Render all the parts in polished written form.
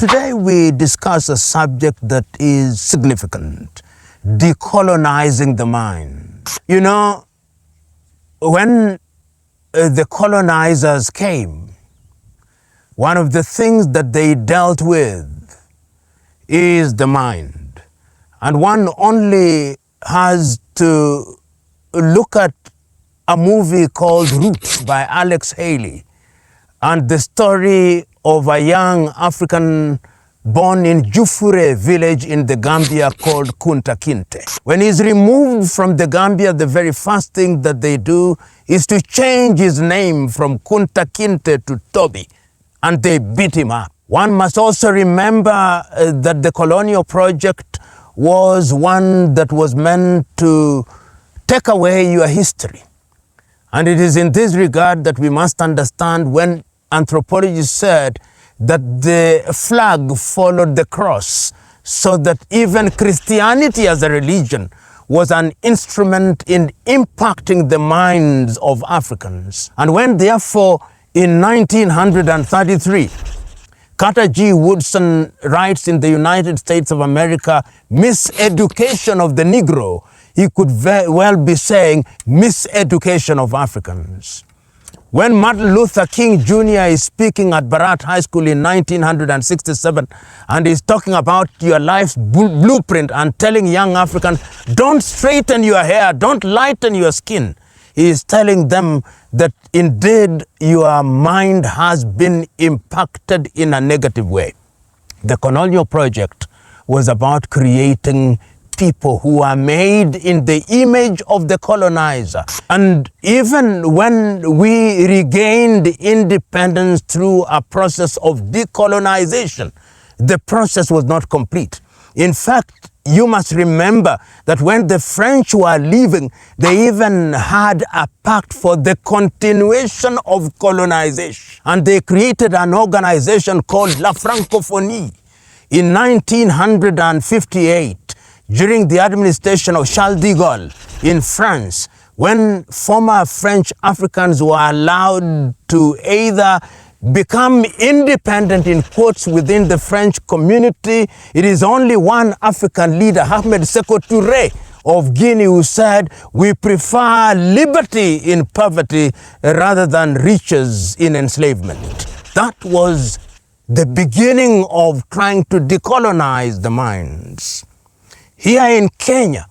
Today we discuss a subject that is significant, decolonizing the mind. You know, when the colonizers came, one of the things that they dealt with is the mind. And one only has to look at a movie called Roots by Alex Haley and the story of a young African born in Jufure village in the Gambia called Kunta Kinte. When he's removed from the Gambia, the very first thing that they do is to change his name from Kunta Kinte to Toby, and they beat him up. One must also remember that the Colonial project was one that was meant to take away your history. And it is in this regard that we must understand when anthropologists said that the flag followed the cross, so that even Christianity as a religion was an instrument in impacting the minds of Africans. And when therefore in 1933, Carter G. Woodson writes in the United States of America, miseducation of the Negro, he could very well be saying miseducation of Africans. When Martin Luther King Jr. is speaking at Barat High School in 1967 and he's talking about your life's blueprint and telling young Africans, don't straighten your hair, don't lighten your skin. He is telling them that indeed your mind has been impacted in a negative way. The Colonial project was about creating people who are made in the image of the colonizer. And even when we regained independence through a process of decolonization, the process was not complete. In fact, you must remember that when the French were leaving, they even had a pact for the continuation of colonization. And they created an organization called La Francophonie in 1958. During the administration of Charles de Gaulle in France, when former French Africans were allowed to either become independent in quotes within the French community, it is only one African leader, Ahmed Sékou Touré of Guinea, who said, we prefer liberty in poverty rather than riches in enslavement. That was the beginning of trying to decolonize the minds. Here in Kenya,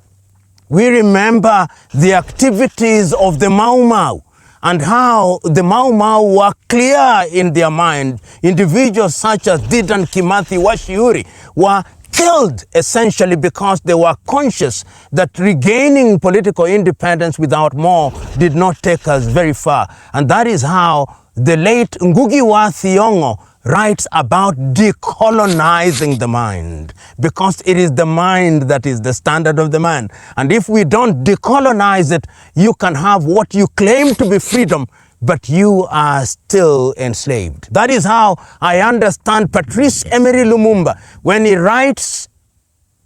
we remember the activities of the Mau Mau and how the Mau Mau were clear in their mind. Individuals such as Dedan Kimathi Washiuri were killed essentially because they were conscious that regaining political independence without more did not take us very far. And that is how the late Ngugi wa Thiong'o writes about decolonizing the mind, because it is the mind that is the standard of the man. And if we don't decolonize it, you can have what you claim to be freedom, but you are still enslaved. That is how I understand Patrice Emery Lumumba when he writes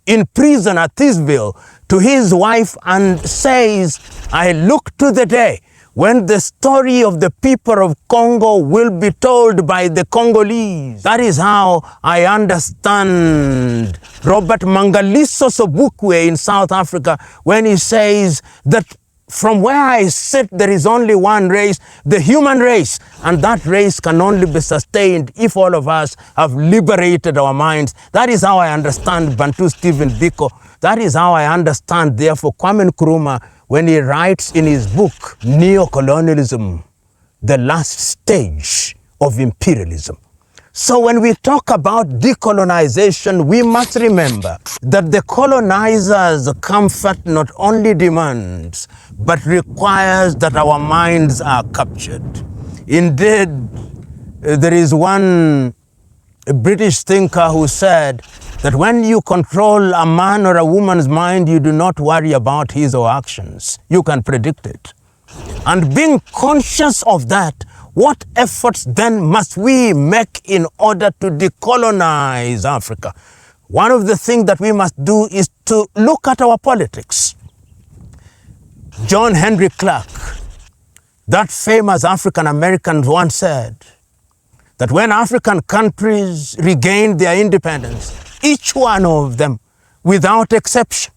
in prison at Thisville to his wife and says, I look to the day when the story of the people of Congo will be told by the Congolese. That is how I understand Robert Mangaliso Sobukwe in South Africa when he says that from where I sit, there is only one race, the human race, and that race can only be sustained if all of us have liberated our minds. That is how I understand Bantu Stephen Biko. That is how I understand, therefore, Kwame Nkrumah when he writes in his book, Neocolonialism, the last stage of imperialism. So when we talk about decolonization, we must remember that the colonizer's comfort not only demands, but requires that our minds are captured. Indeed, there is one British thinker who said that when you control a man or a woman's mind, you do not worry about his or her actions. You can predict it. And being conscious of that, what efforts then must we make in order to decolonize Africa? One of the things that we must do is to look at our politics. John Henry Clark, that famous African American, once said that when African countries regained their independence, each one of them, without exception,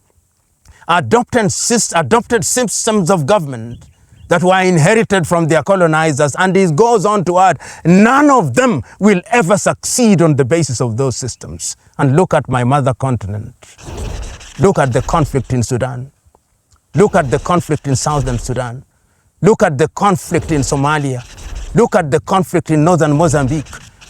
adopted systems of government that were inherited from their colonizers. And it goes on to add, none of them will ever succeed on the basis of those systems. And look at my mother continent. Look at the conflict in Sudan. Look at the conflict in Southern Sudan. Look at the conflict in Somalia. Look at the conflict in northern Mozambique.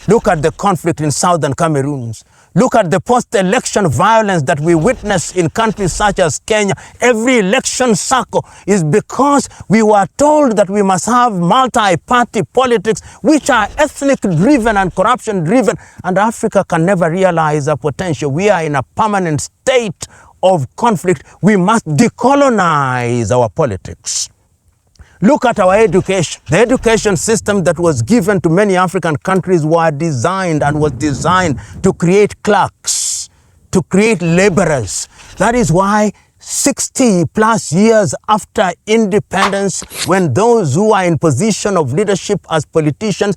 Look at the conflict in southern Cameroon. Look at the post-election violence that we witness in countries such as Kenya. Every election cycle is because we were told that we must have multi-party politics, which are ethnic-driven and corruption-driven, and Africa can never realize our potential. We are in a permanent state of conflict. We must decolonize our politics. Look at our education. The education system that was given to many African countries was designed to create clerks, to create laborers. That is why 60 plus years after independence, when those who are in position of leadership as politicians,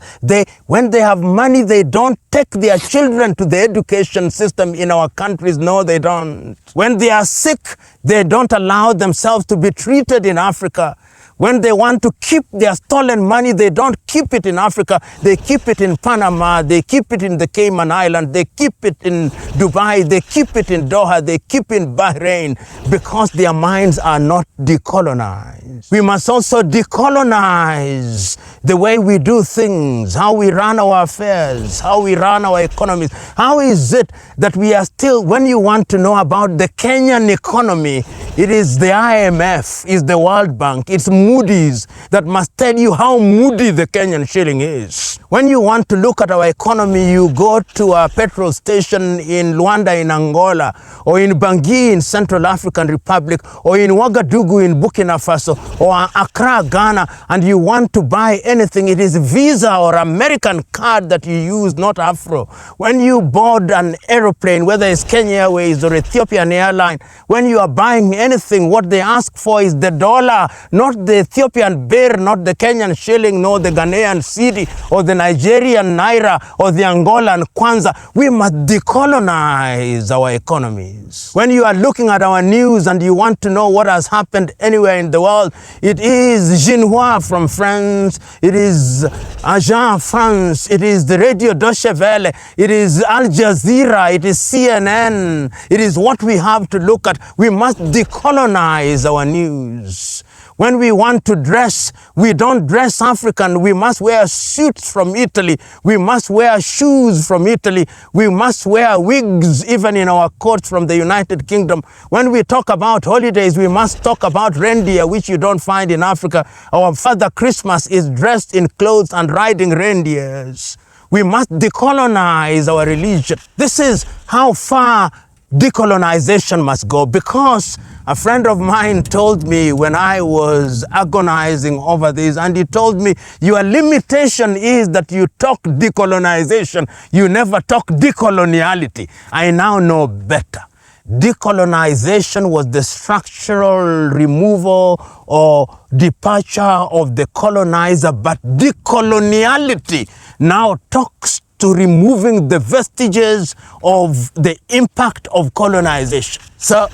when they have money, they don't take their children to the education system in our countries. No, they don't. When they are sick, they don't allow themselves to be treated in Africa. When they want to keep their stolen money, they don't keep it in Africa. They keep it in Panama. They keep it in the Cayman Islands. They keep it in Dubai. They keep it in Doha. They keep it in Bahrain because their minds are not decolonized. We must also decolonize the way we do things, how we run our affairs, how we run our economies. How is it that we are still, when you want to know about the Kenyan economy, it is the IMF, it's the World Bank, it's Moody's that must tell you how moody the Kenyan shilling is. When you want to look at our economy, you go to a petrol station in Luanda in Angola, or in Bangui in Central African Republic, or in Ouagadougou in Burkina Faso, or Accra, Ghana, and you want to buy anything, it is Visa or American card that you use, not Afro. When you board an aeroplane, whether it's Kenya Airways or Ethiopian Airline, when you are buying anything, what they ask for is the dollar, not the Ethiopian birr, not the Kenyan shilling, nor the Ghanaian cedi, or the Nigerian naira, or the Angolan kwanza. We must decolonize our economies. When you are looking at our news and you want to know what has happened anywhere in the world, it is Xinhua from France, it is Agence France, it is the Radio Deutsche Welle, it is Al Jazeera, it is CNN. It is what we have to look at. We must decolonize our news. When we want to dress, we don't dress African. We must wear suits from Italy. We must wear shoes from Italy. We must wear wigs even in our courts from the United Kingdom. When we talk about holidays, we must talk about reindeer, which you don't find in Africa. Our Father Christmas is dressed in clothes and riding reindeers. We must decolonize our religion. This is how far decolonization must go, because a friend of mine told me when I was agonizing over this, and he told me, your limitation is that you talk decolonization, you never talk decoloniality. I now know better. Decolonization was the structural removal or departure of the colonizer, but decoloniality now talks to removing the vestiges of the impact of colonization. So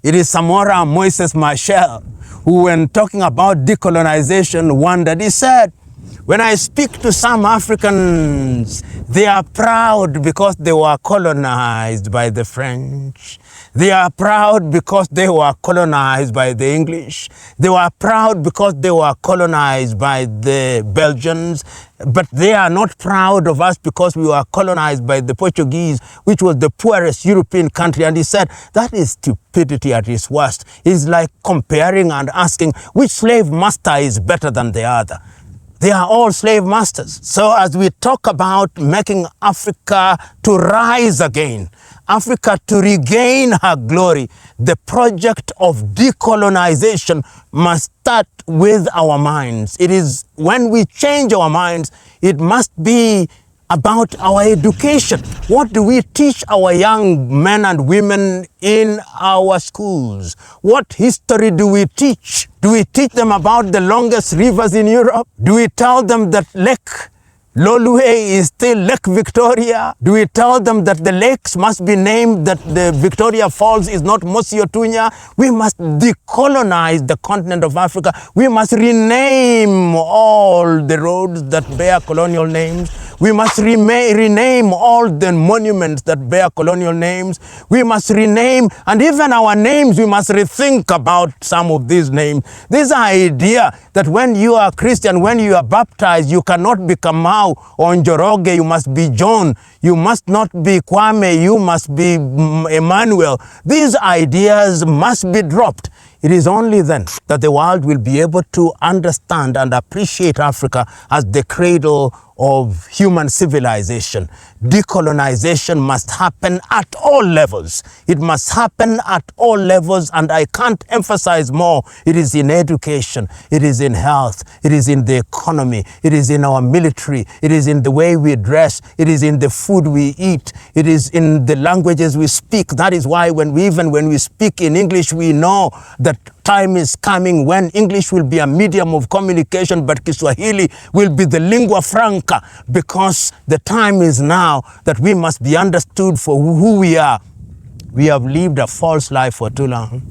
it is Samora Moises Machel who, when talking about decolonization, wondered. He said, when I speak to some Africans, they are proud because they were colonized by the French. They are proud because they were colonized by the English. They were proud because they were colonized by the Belgians. But they are not proud of us because we were colonized by the Portuguese, which was the poorest European country. And he said, that is stupidity at its worst. It's like comparing and asking which slave master is better than the other. They are all slave masters. So as we talk about making Africa to rise again, Africa to regain her glory, the project of decolonization must start with our minds. It is when we change our minds, it must be about our education. What do we teach our young men and women in our schools? What history do we teach? Do we teach them about the longest rivers in Europe? Do we tell them that Lake Lolwe is still Lake Victoria. Do we tell them that the lakes must be named, that the Victoria Falls is not Mosi-otunya? We must decolonize the continent of Africa. We must rename all the roads that bear colonial names. We must rename all the monuments that bear colonial names. We must rename, and even our names, we must rethink about some of these names. This idea that when you are Christian, when you are baptized, you cannot be Kamau or Njoroge, you must be John. You must not be Kwame, you must be Emmanuel. These ideas must be dropped. It is only then that the world will be able to understand and appreciate Africa as the cradle of human civilization. Decolonization must happen at all levels. It must happen at all levels, and I can't emphasize more. It is in education, it is in health, it is in the economy, it is in our military, it is in the way we dress, it is in the food we eat, it is in the languages we speak. That is why when we speak in English, we know that time is coming when English will be a medium of communication, but Kiswahili will be the lingua franca, because the time is now that we must be understood for who we are. We have lived a false life for too long.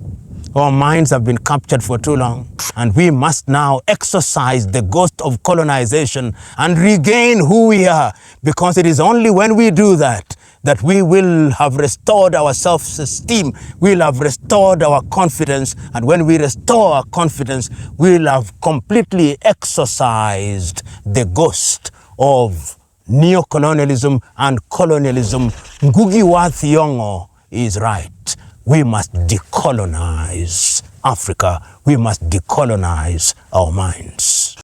Our minds have been captured for too long, and we must now exorcise the ghost of colonization and regain who we are, because it is only when we do that that we will have restored our self-esteem, we'll have restored our confidence, and when we restore our confidence, we'll have completely exorcised the ghost of neo-colonialism and colonialism. Ngugi wa Thiong'o is right. We must decolonize Africa. We must decolonize our minds.